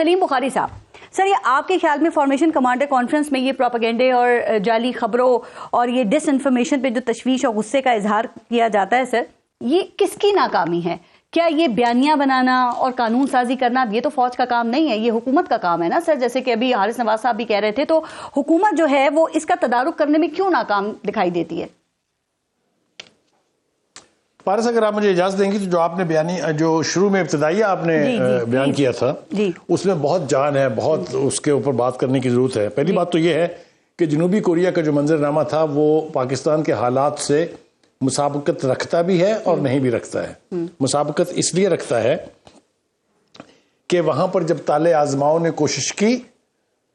सलीम बुखारी साहब, सर ये आपके ख्याल में फॉर्मेशन कमांडर कॉन्फ्रेंस में ये प्रोपेगेंडे और जाली खबरों और ये डिसइंफॉर्मेशन पे जो तशवीश और गुस्से का इजहार किया जाता है, सर ये किसकी नाकामी है? क्या ये बयानियां बनाना और कानून साजी करना ये तो फौज का काम नहीं है, ये हुकूमत का काम है ना सर? जैसे कि अभी हारिस नवाज साहब भी कह रहे थे, तो हुकूमत जो है वो इसका तदारुक करने में क्यों नाकाम दिखाई देती है? पारस, अगर आप मुझे इजाजत देंगी तो जो आपने बयानी जो शुरू में इब्तदाइया आपने बयान किया था उसमें बहुत जान है, बहुत उसके ऊपर बात करने की जरूरत है। पहली बात तो ये है कि जनूबी कोरिया का जो मंजरनामा था वो पाकिस्तान के हालात से मुसाबकत रखता भी है और नहीं भी रखता है। मुसाबकत इसलिए रखता है कि वहां पर जब ताले आजमाओं ने कोशिश की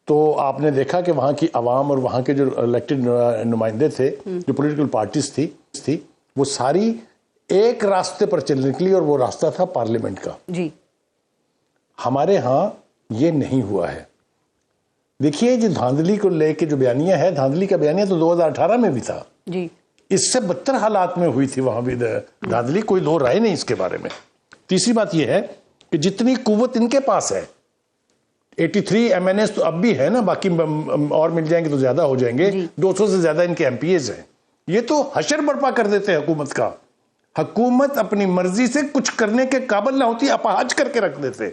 तो आपने देखा कि वहां की आवाम और वहां के जो इलेक्टेड नुमाइंदे थे, जो पॉलिटिकल पार्टीज थी वो सारी एक रास्ते पर चल निकली और वो रास्ता था पार्लियामेंट का। जी हमारे यहाँ ये नहीं हुआ है। देखिए, जो धांधली को लेके जो बयानिया है, धांधली का बयानिया तो 2018 में भी था जी, इससे बदतर हालात में हुई थी वहां भी धांधली, कोई दो राय नहीं इसके बारे में। तीसरी बात यह है कि जितनी कुव्वत इनके पास है, 83 MNAs तो अब भी है ना, बाकी और मिल जाएंगे तो ज्यादा हो जाएंगे, 200 से ज्यादा इनके MPAs हैं। ये तो हशर बर्पा कर देते हैं हुकूमत का। हुकूमत अपनी मर्जी से कुछ करने के काबिल ना होती, अपहाज करके रख देते।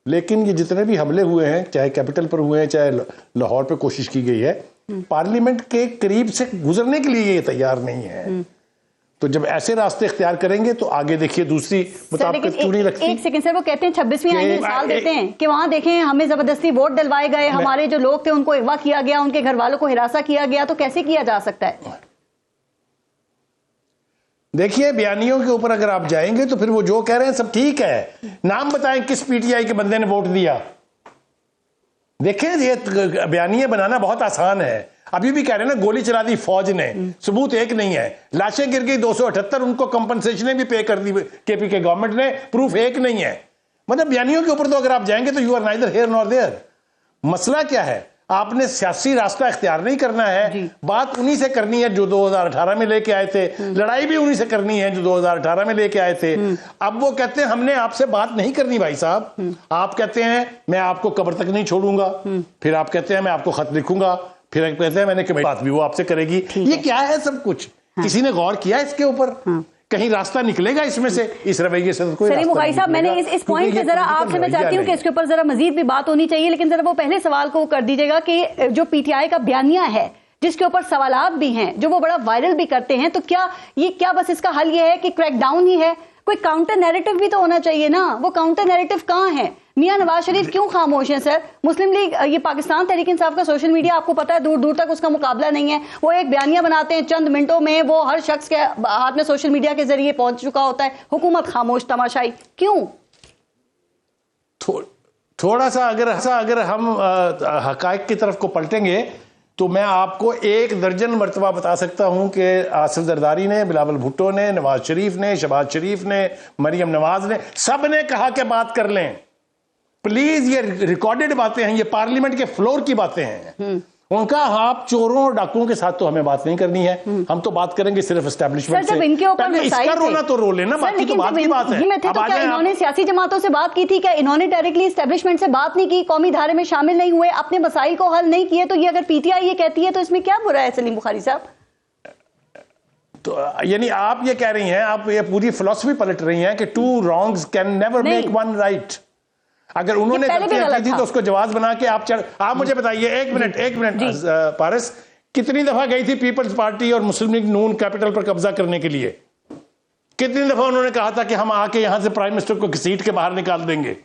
लेकिन ये जितने भी हमले हुए हैं, चाहे कैपिटल पर हुए हैं, चाहे लाहौर पे कोशिश की गई है, पार्लियामेंट के करीब से गुजरने के लिए ये तैयार नहीं है। तो जब ऐसे रास्ते इख्तियार करेंगे तो आगे देखिए दूसरी मुताबिकत क्यों नहीं रखती। एक सेकंड सर, वो कहते हैं 26वीं आईनी मिसाल देते हैं कि वहां देखें हमें जबरदस्ती वोट डलवाए गए, हमारे जो लोग थे उनको अगवा किया गया, उनके घर वालों को हिरासा किया गया, तो कैसे किया जा सकता है? देखिए, बयानियों के ऊपर अगर आप जाएंगे तो फिर वो जो कह रहे हैं सब ठीक है। नाम बताएं किस PTI के बंदे ने वोट दिया। देखिए, ये बयानिया बनाना बहुत आसान है। अभी भी कह रहे हैं ना, गोली चला दी फौज ने, सबूत एक नहीं है। लाशें गिर गई 278, उनको कंपनसेशन भी पे कर दी KP के गवर्नमेंट ने, प्रूफ एक नहीं है। मतलब बयानियों के ऊपर तो अगर आप जाएंगे तो you are neither here nor there. मसला क्या है? आपने सियासी रास्ता इख्तियार नहीं करना है। बात उन्हीं से करनी है जो 2018 में लेके आए थे, लड़ाई भी उन्हीं से करनी है जो 2018 में लेके आए थे। अब वो कहते हैं हमने आपसे बात नहीं करनी भाई साहब। आप कहते हैं मैं आपको कब्र तक नहीं छोड़ूंगा, फिर आप कहते हैं मैं आपको खत लिखूंगा, फिर कहते हैं मैंने कमेटी, बात भी वो आपसे करेगी। ये क्या है सब कुछ? किसी ने गौर किया इसके ऊपर? कहीं रास्ता निकलेगा इसमें से? इस रवैये से कोई सलीम बुखारी साहब, मैंने इस पॉइंट पे जरा आपसे मैं चाहती हूँ कि इसके ऊपर जरा मजीद भी बात होनी चाहिए, लेकिन जरा वो पहले सवाल को कर दीजिएगा कि जो PTI का बयानिया है जिसके ऊपर सवालात भी हैं, जो वो बड़ा वायरल भी करते हैं, तो क्या बस इसका हल ये है कि क्रैकडाउन ही है? कोई काउंटर नैरेटिव भी तो होना चाहिए ना। वो काउंटर नैरेटिव कहाँ है? मियां नवाज शरीफ क्यों खामोश है सर? मुस्लिम लीग, ये पाकिस्तान तहरीक इंसाफ का सोशल मीडिया आपको पता है दूर दूर तक उसका मुकाबला नहीं है। वो एक बयानिया बनाते हैं, चंद मिनटों में वो हर शख्स के हाथ में सोशल मीडिया के जरिए पहुंच चुका होता है। हुकूमत खामोश तमाशाई क्यों? थोड़ा सा अगर हम हकायक की तरफ को पलटेंगे तो मैं आपको 1 दर्जन मरतबा बता सकता हूं कि आसिफ जरदारी ने, बिलावल भुट्टो ने, नवाज शरीफ ने, शहबाज शरीफ ने, मरियम नवाज ने, सब ने कहा कि बात कर लें प्लीज। ये रिकॉर्डेड बातें हैं, ये पार्लियामेंट के फ्लोर की बातें हैं। उनका आप चोरों और डाकुओं के साथ तो हमें बात नहीं करनी है, हम तो बात करेंगे सिर्फ एस्टेब्लिशमेंट से। पहले इसका रोना तो रो लेना, बाकी तो बात की बात है। इन्होंने सियासी जमातों से बात की थी क्या? इन्होंने डायरेक्टली एस्टेब्लिशमेंट से बात नहीं की, कौमी धारे में शामिल नहीं हुए, अपने मसाइल को हल नहीं किए, तो ये अगर PTI ये कहती है तो इसमें क्या बुरा है सलीम बुखारी साहब? तो यानी आप ये कह रही हैं, आप ये पूरी फिलॉसफी पलट रही हैं कि 2 wrongs can never make 1 right। अगर उन्होंने गलतियां की थी तो उसको जवाब बना के आप मुझे बताइए, एक मिनट पारस, कितनी दफा गई थी पीपल्स पार्टी और मुस्लिम लीग नून कैपिटल पर कब्जा करने के लिए? कितनी दफा उन्होंने कहा था कि हम आके यहां से प्राइम मिनिस्टर को सीट के बाहर निकाल देंगे?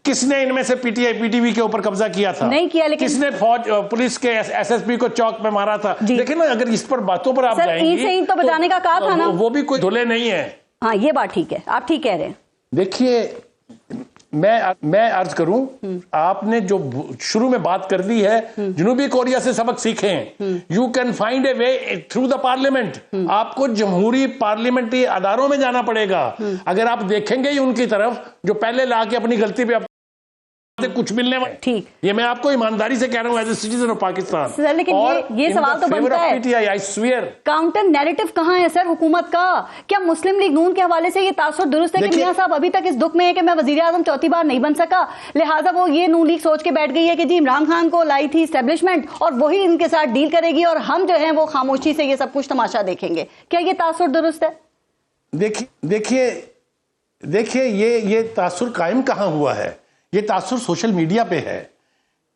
किसने इनमें से PTI PTV के ऊपर कब्जा किया था? नहीं किया। लेकिन किसने फौज पुलिस के SSP को चौक पे मारा था? लेकिन ना, अगर इस पर बातों पर आप जाएंगे तो बचाने का कहा था ना, वो भी कोई धुले नहीं है। हाँ, ये बात ठीक है, आप ठीक कह रहे हैं। देखिए, मैं अर्ज करूं, आपने जो शुरू में बात कर दी है, जनूबी कोरिया से सबक सीखें। You can find A way through the parliament. आपको जमहूरी पार्लियामेंट्री अदारों में जाना पड़ेगा। अगर आप देखेंगे ही उनकी तरफ जो पहले ला के अपनी गलती पे से कुछ मिलने वाला। ठीक, ये मैं आपको ईमानदारी से कह रहा हूँ as a citizen of Pakistan. Sir लेकिन ये सवाल तो बनता है, PTI I swear counter narrative कहाँ है सर हुकूमत का? क्या मुस्लिम लीग नून के हवाले से ये तासुर दुरुस्त है कि मियां साहब अभी तक इस दुख में है कि मैं वजीर आजम चौथी बार नहीं बन सका, लिहाजा वो ये नून लीग सोच के बैठ गई है कि जी इमरान खान को लाई थी एस्टेब्लिशमेंट और वही इनके साथ डील करेगी और हम जो है वो खामोशी से ये सब कुछ तमाशा देखेंगे। क्या ये तासुर दुरुस्त है? देखिए ये तासुर कायम कहां हुआ है? ये तासुर सोशल मीडिया पे है।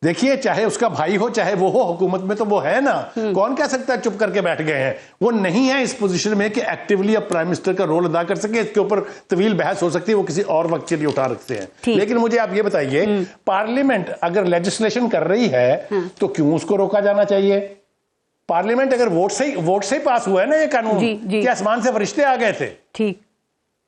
देखिए चाहे उसका भाई हो चाहे वो हो, हुकूमत में तो वो है ना। कौन कह सकता है चुप करके बैठ गए हैं? वो नहीं है इस पोजीशन में कि एक्टिवली अब प्राइम मिनिस्टर का रोल अदा कर सके। इसके ऊपर तवील बहस हो सकती है, वो किसी और वक्त के लिए उठा रखते हैं। लेकिन मुझे आप ये बताइए, पार्लियामेंट अगर लेजिस्लेशन कर रही है तो क्यों उसको रोका जाना चाहिए? पार्लियामेंट अगर वोट से पास हुआ है ना ये कानून, क्या आसमान से फरिश्ते आ गए थे? ठीक,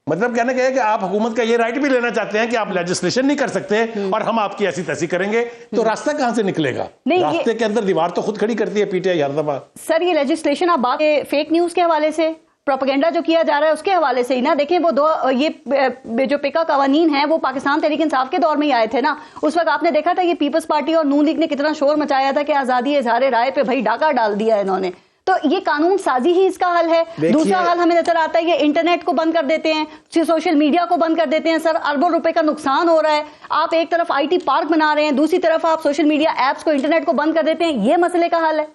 मतलब कहने का है कि आप हुकूमत का ये राइट भी लेना चाहते हैं कि आप लेजिस्लेशन नहीं कर सकते और हम आपकी ऐसी तैसी करेंगे, तो रास्ता कहां से निकलेगा? रास्ते के अंदर दीवार तो खुद खड़ी करती है पीटीआई हर दफा। सर ये लेजिस्लेशन आप बात फेक न्यूज के हवाले से, प्रोपेगेंडा जो किया जा रहा है उसके हवाले से ही ना। देखिए वो ये जो पिका कवानीन है वो पाकिस्तान तहरीक इंसाफ के दौर में ही आए थे ना। उस वक्त आपने देखा था ये पीपल्स पार्टी और नून लीग ने कितना शोर मचाया था कि आजादी इजहार राय पे भाई डाका डाल दिया है इन्होंने। तो ये कानून साजी ही इसका हल है। दूसरा हल हमें नजर आता है ये इंटरनेट को बंद कर देते हैं, सोशल मीडिया को बंद कर देते हैं। सर अरबों रुपए का नुकसान हो रहा है। आप एक तरफ आईटी पार्क बना रहे हैं, दूसरी तरफ आप सोशल मीडिया एप्स को, इंटरनेट को बंद कर देते हैं। ये मसले का हल है?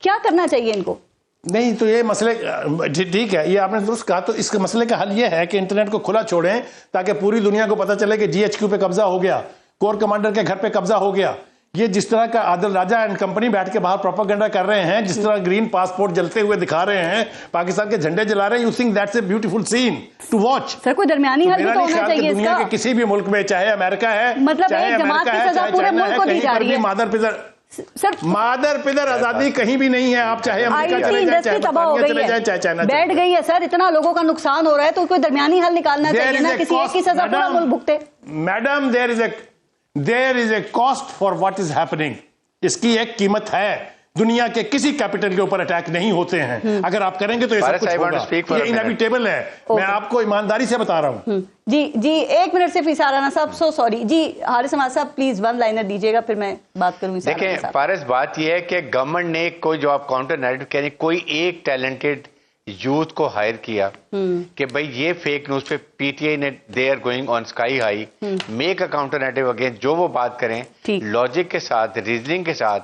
क्या करना चाहिए इनको? नहीं तो ये मसले ठीक है, ये आपने दुरुस्त कहा। तो इसके मसले का हल ये है कि इंटरनेट को खुला छोड़ें ताकि पूरी दुनिया को पता चले कि जीएचक्यू पे कब्जा हो गया, कोर कमांडर के घर पे कब्जा हो गया। ये जिस तरह का आदिल राजा एंड कंपनी बैठ के बाहर प्रोपेगेंडा कर रहे हैं, जिस तरह ग्रीन पासपोर्ट जलते हुए दिखा रहे हैं, पाकिस्तान के झंडे जला रहे हैं, you think that's a beautiful scene to watch. Sir कोई दरमियानी हल भी तो होना चाहिए दुनिया के किसी भी मुल्क में, चाहे अमेरिका है, मतलब चाहे अमेरिका है, चाहे चाइना है, कहीं पर भी मादर पिदर आजादी कहीं भी नहीं है। आप चाहे अमेरिका चले जाए, चाहे चले जाए, चाहे चाइना बैठ गई है। सर इतना लोगों का नुकसान हो रहा है तो कोई दरमियानी हल निकालना चाहिए ना, किसी एक की सजा पूरा मुल्क भुगते। Madam there is a cost for what is happening. इसकी एक कीमत है। दुनिया के किसी कैपिटल के ऊपर अटैक नहीं होते हैं। अगर आप करेंगे तो ये सब कुछ होगा। ये इनएविटेबल है। मैं आपको ईमानदारी से बता रहा हूं। जी एक मिनट से फिसाराना साहब, सो सॉरी जी। हारिस हमाद साहब प्लीज वन लाइनर दीजिएगा, फिर मैं बात करूंगी। देखिए फारिस, बात यह है कि गवर्नमेंट ने कोई, जो आप काउंटर नैरेटिव कह रहे हैं, कोई एक टैलेंटेड यूथ को हायर किया कि भाई ये फेक न्यूज पे पीटीआई ने they are going on sky high, make a counter narrative against, जो वो बात करें लॉजिक के साथ, रीजनिंग के साथ,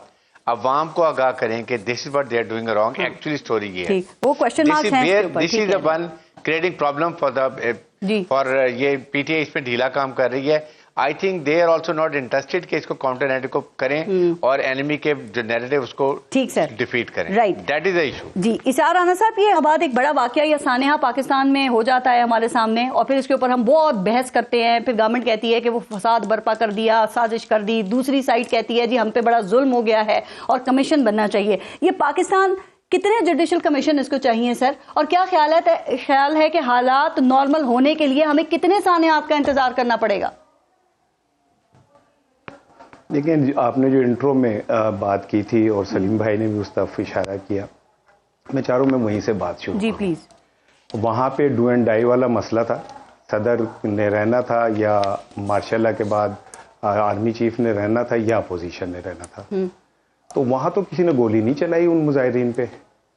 अवाम को आगाह करें कि this is what they are doing wrong. Actually story ये है, वो क्वेश्चन मार्क्स हैं, this is the one creating problem for ये पीटीआई इसमें ढीला काम कर रही है। I think they are also not interested कि इसको काउंटर नैरेटिव को करें और एनिमी के जो नैरेटिव उसको ठीक सर डिफीट करें। Right, that is the issue. जी इसार राना साहब, ये बात एक बड़ा वाकया या सानेहा पाकिस्तान में हो जाता है हमारे सामने और फिर इसके ऊपर हम बहुत बहस करते हैं। फिर गवर्नमेंट कहती है कि वो फसाद बर्पा कर दिया, साजिश कर दी। दूसरी साइड कहती है जी हम पे बड़ा जुल्म हो गया है और कमीशन बनना चाहिए। ये पाकिस्तान कितने जुडिशल कमीशन इसको चाहिए सर? और क्या ख्याल है कि हालात नॉर्मल होने के लिए हमें कितने सानेहात का इंतजार करना पड़ेगा? लेकिन आपने जो इंट्रो में बात की थी और सलीम भाई ने भी उस तरफ इशारा किया, मैं चारों में वहीं से बात शुरू जी प्लीज। वहाँ पे डू एंड डाई वाला मसला था। सदर ने रहना था या मार्शल के बाद आर्मी चीफ ने रहना था या अपोजिशन ने रहना था। तो वहाँ तो किसी ने गोली नहीं चलाई उन मुजाहिरीन पे।